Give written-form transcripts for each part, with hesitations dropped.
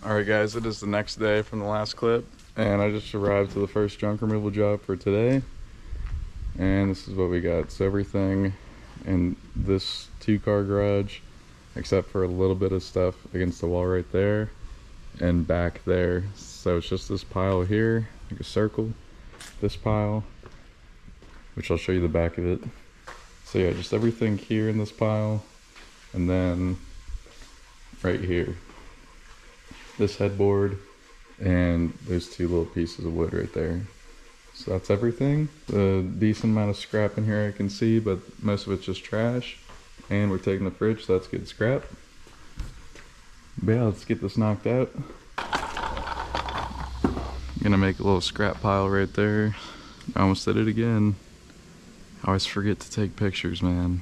Alright guys, it is the next day from the last clip, and I just arrived to the first junk removal job for today, and this is what we got. So everything in this 2-car garage, except for a little bit of stuff against the wall right there and back there. So it's just this pile here, like a circle, this pile, which I'll show you the back of it. So yeah, just everything here in this pile, and then right here, this headboard, and those 2 little pieces of wood right there. So that's everything. A decent amount of scrap in here I can see, but most of it's just trash. And we're taking the fridge, so that's good scrap. But yeah, let's get this knocked out. I'm gonna make a little scrap pile right there. I almost did it again. I always forget to take pictures, man.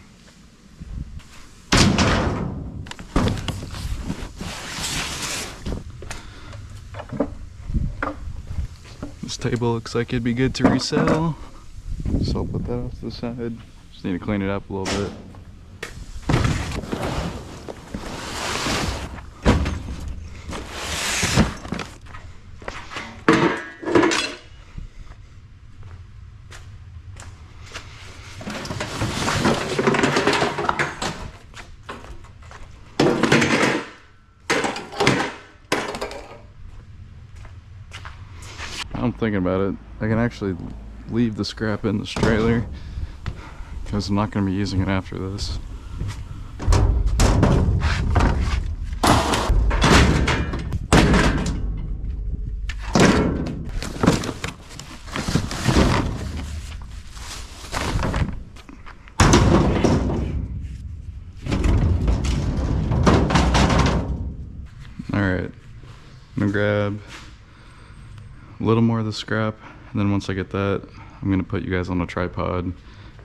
This table looks like it'd be good to resell, so I'll put that off to the side. Just need to clean it up a little bit. I'm thinking about it. I can actually leave the scrap in this trailer because I'm not going to be using it after this. Alright, I'm going to grab a little more of the scrap, and then once I get that, I'm gonna put you guys on a tripod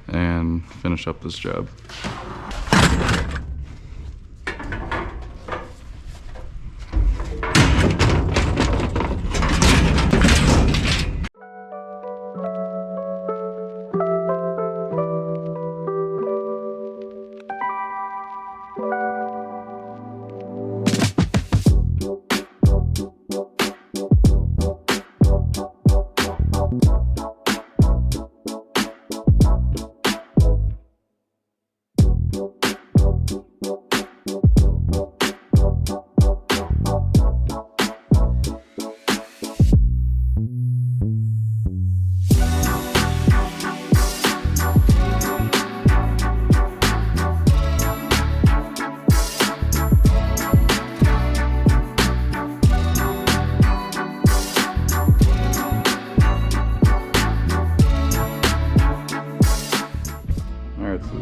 and finish up this job.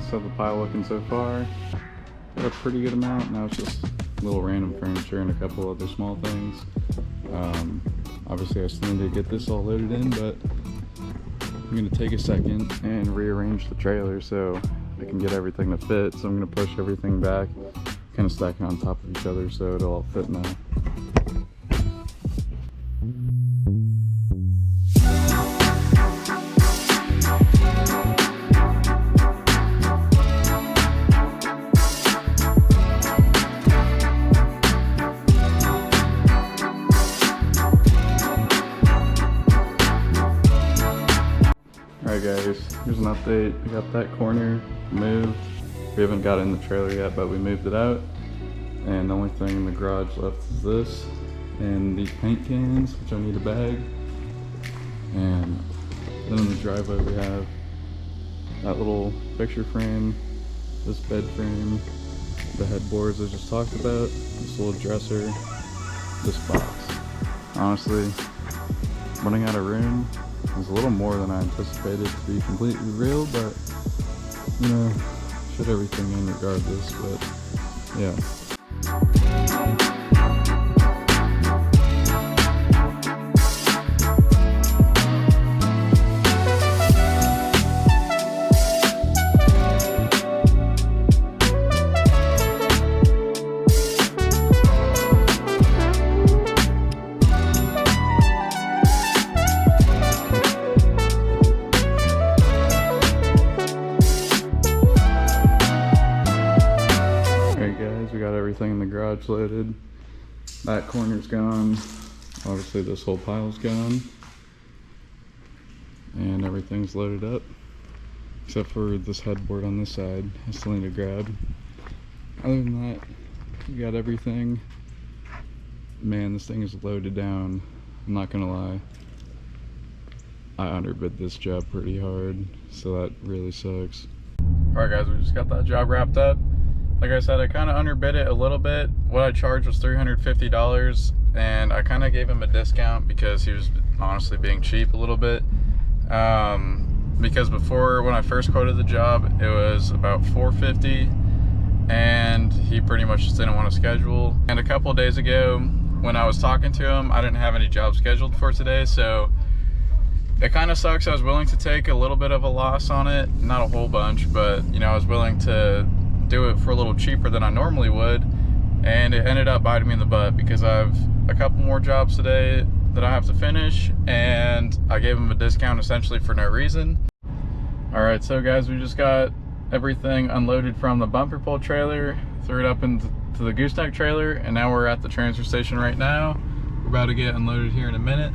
So the pile looking so far, got a pretty good amount. Now it's just little random furniture and a couple other small things. Obviously I still need to get this all loaded in, but I'm gonna take a second and rearrange the trailer so I can get everything to fit. So I'm gonna push everything back, kind of stack it on top of each other so it'll all fit now. Alright guys, here's an update. We got that corner moved. We haven't got it in the trailer yet, but we moved it out. And the only thing in the garage left is this and these paint cans, which I need a bag. And then in the driveway we have that little picture frame, this bed frame, the headboards I just talked about, this little dresser, this box. Honestly, running out of room was a little more than I anticipated to be completely real, but you know, fit everything in regardless. But yeah. Alright guys, we got everything in the garage loaded. That corner's gone. Obviously this whole pile's gone. And everything's loaded up. Except for this headboard on this side, I still need to grab. Other than that, we got everything. Man, this thing is loaded down. I'm not gonna lie. I underbid this job pretty hard, so that really sucks. Alright guys, we just got that job wrapped up. Like I said, I kind of underbid it a little bit. What I charged was $350, and I kind of gave him a discount because he was honestly being cheap a little bit. Because before, when I first quoted the job, it was about $450, and he pretty much just didn't want to schedule. And a couple of days ago, when I was talking to him, I didn't have any jobs scheduled for today, so it kind of sucks. I was willing to take a little bit of a loss on it, not a whole bunch, but you know, I was willing to do it for a little cheaper than I normally would, and it ended up biting me in the butt because I have a couple more jobs today that I have to finish, and I gave him a discount essentially for no reason. All right, so guys, we just got everything unloaded from the bumper pull trailer, threw it up into the gooseneck trailer, and now we're at the transfer station right now. We're about to get unloaded here in a minute,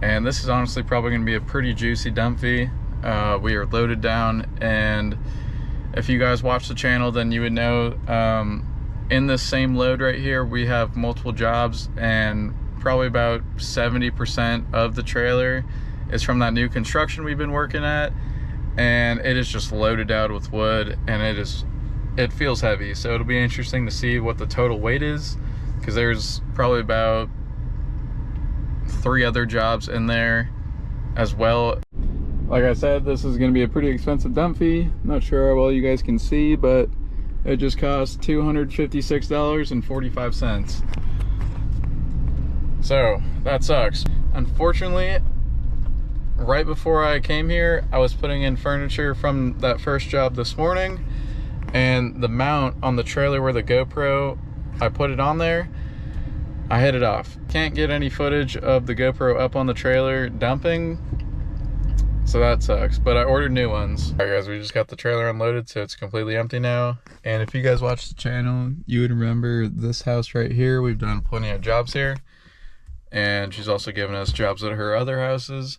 and this is honestly probably going to be a pretty juicy dump fee. We are loaded down, and if you guys watch the channel, then you would know in this same load right here, we have multiple jobs, and probably about 70% of the trailer is from that new construction we've been working at, and it is just loaded out with wood, and it feels heavy. So it'll be interesting to see what the total weight is, because there's probably about 3 other jobs in there as well. Like I said, this is going to be a pretty expensive dump fee. Not sure how well you guys can see, but it just cost $256.45. So that sucks. Unfortunately, right before I came here, I was putting in furniture from that first job this morning, and the mount on the trailer where the GoPro, I put it on there, I hit it off. Can't get any footage of the GoPro up on the trailer dumping, so that sucks, but I ordered new ones. All right guys, we just got the trailer unloaded, so it's completely empty now. And if you guys watch the channel, you would remember this house right here. We've done plenty of jobs here, and she's also given us jobs at her other houses.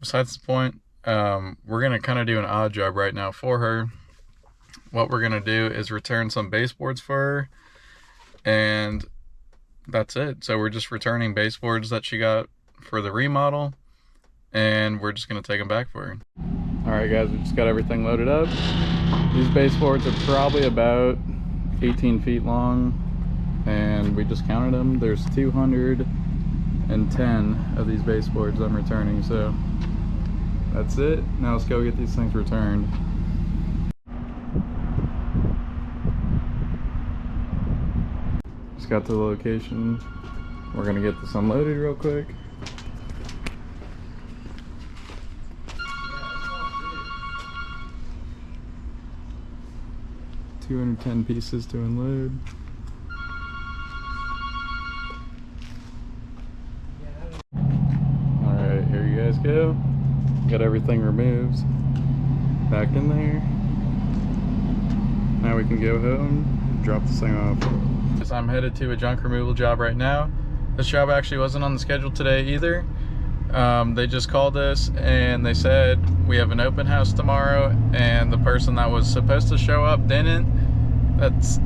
Besides the point, we're gonna kind of do an odd job right now for her. What we're gonna do is return some baseboards for her, and that's it. So we're just returning baseboards that she got for the remodel, and we're just gonna take them back for her. All right guys, we just got everything loaded up. These baseboards are probably about 18 feet long, and we just counted them. There's 210 of these baseboards I'm returning, so that's it. Now let's go get these things returned. Just got to the location. We're gonna get this unloaded real quick. $210 pieces to unload. Alright, here you guys go. Got everything removed. Back in there. Now we can go home, drop this thing off. So I'm headed to a junk removal job right now. This job actually wasn't on the schedule today either. They just called us and they said we have an open house tomorrow, and the person that was supposed to show up didn't. That's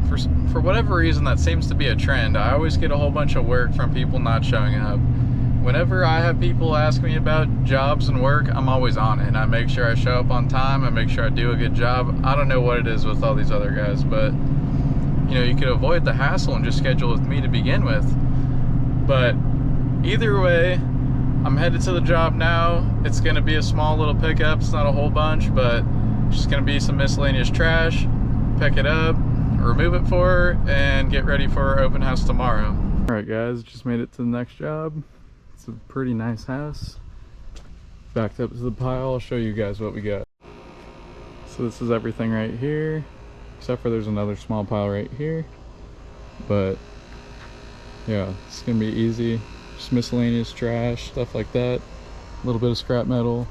for whatever reason, that seems to be a trend. I always get a whole bunch of work from people not showing up. Whenever I have people ask me about jobs and work, I'm always on it. I make sure I show up on time. I make sure I do a good job. I don't know what it is with all these other guys, but you know, you could avoid the hassle and just schedule with me to begin with. But either way, I'm headed to the job now. It's gonna be a small little pickup. It's not a whole bunch, but it's just gonna be some miscellaneous trash. Pick it up, remove it for her, and get ready for our open house tomorrow. All right guys, just made it to the next job. It's a pretty nice house. Backed up to the pile. I'll show you guys what we got. So this is everything right here, except for there's another small pile right here. But yeah, it's gonna be easy. Just miscellaneous trash, stuff like that. A little bit of scrap metal.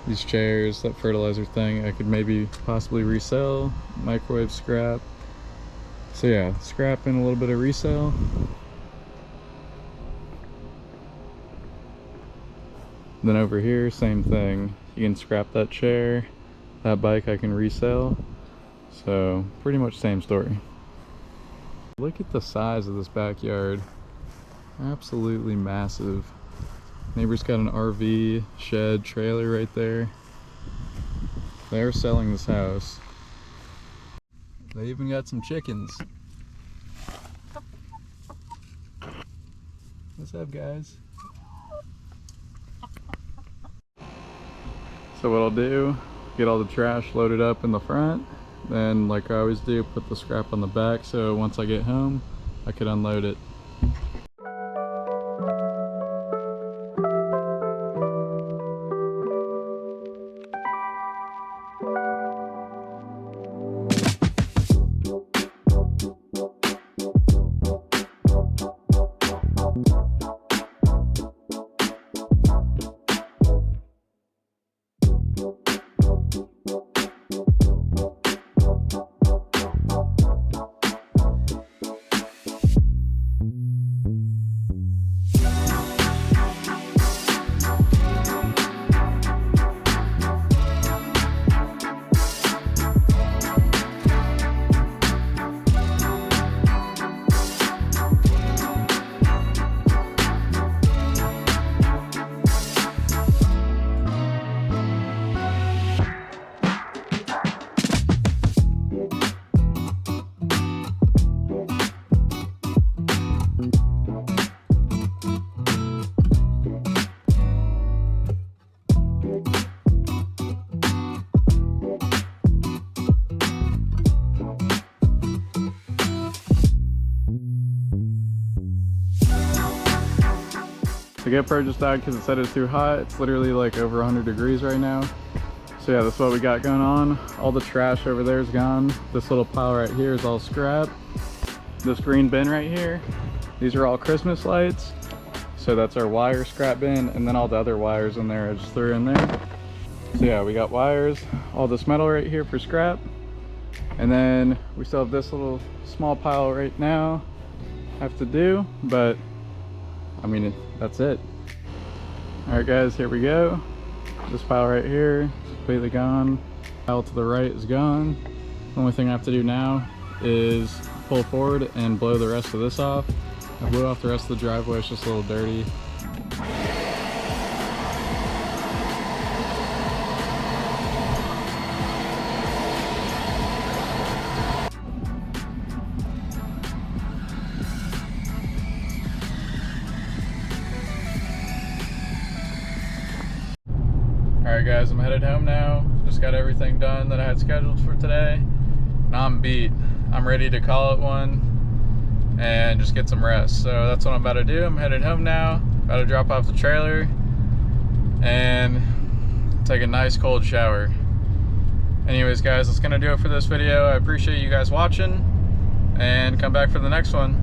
These chairs, that fertilizer thing I could maybe possibly resell. Microwave scrap. So yeah, scrap and a little bit of resale. Then over here, same thing. You can scrap that chair. That bike I can resell. So pretty much same story. Look at the size of this backyard. Absolutely massive. Neighbor's got an RV, shed, trailer right there. They're selling this house. They even got some chickens. What's up, guys? So what I'll do, get all the trash loaded up in the front, then like I always do, put the scrap on the back so once I get home, I could unload it. The GoPro just died because it said it's too hot. It's literally like over 100 degrees right now. So yeah, that's what we got going on. All the trash over there is gone. This little pile right here is all scrap. This green bin right here, these are all Christmas lights. So that's our wire scrap bin, and then all the other wires in there I just threw in there. So yeah, we got wires, all this metal right here for scrap. And then we still have this little small pile right now I have to do, but I mean, that's it. All right guys, here we go. This pile right here is completely gone. Pile to the right is gone. The only thing I have to do now is pull forward and blow the rest of this off. I blew off the rest of the driveway, it's just a little dirty. Alright guys, I'm headed home now. Just got everything done that I had scheduled for today. Now I'm beat. I'm ready to call it one and just get some rest. So that's what I'm about to do. I'm headed home now. About to drop off the trailer and take a nice cold shower. Anyways guys, that's gonna do it for this video. I appreciate you guys watching and come back for the next one.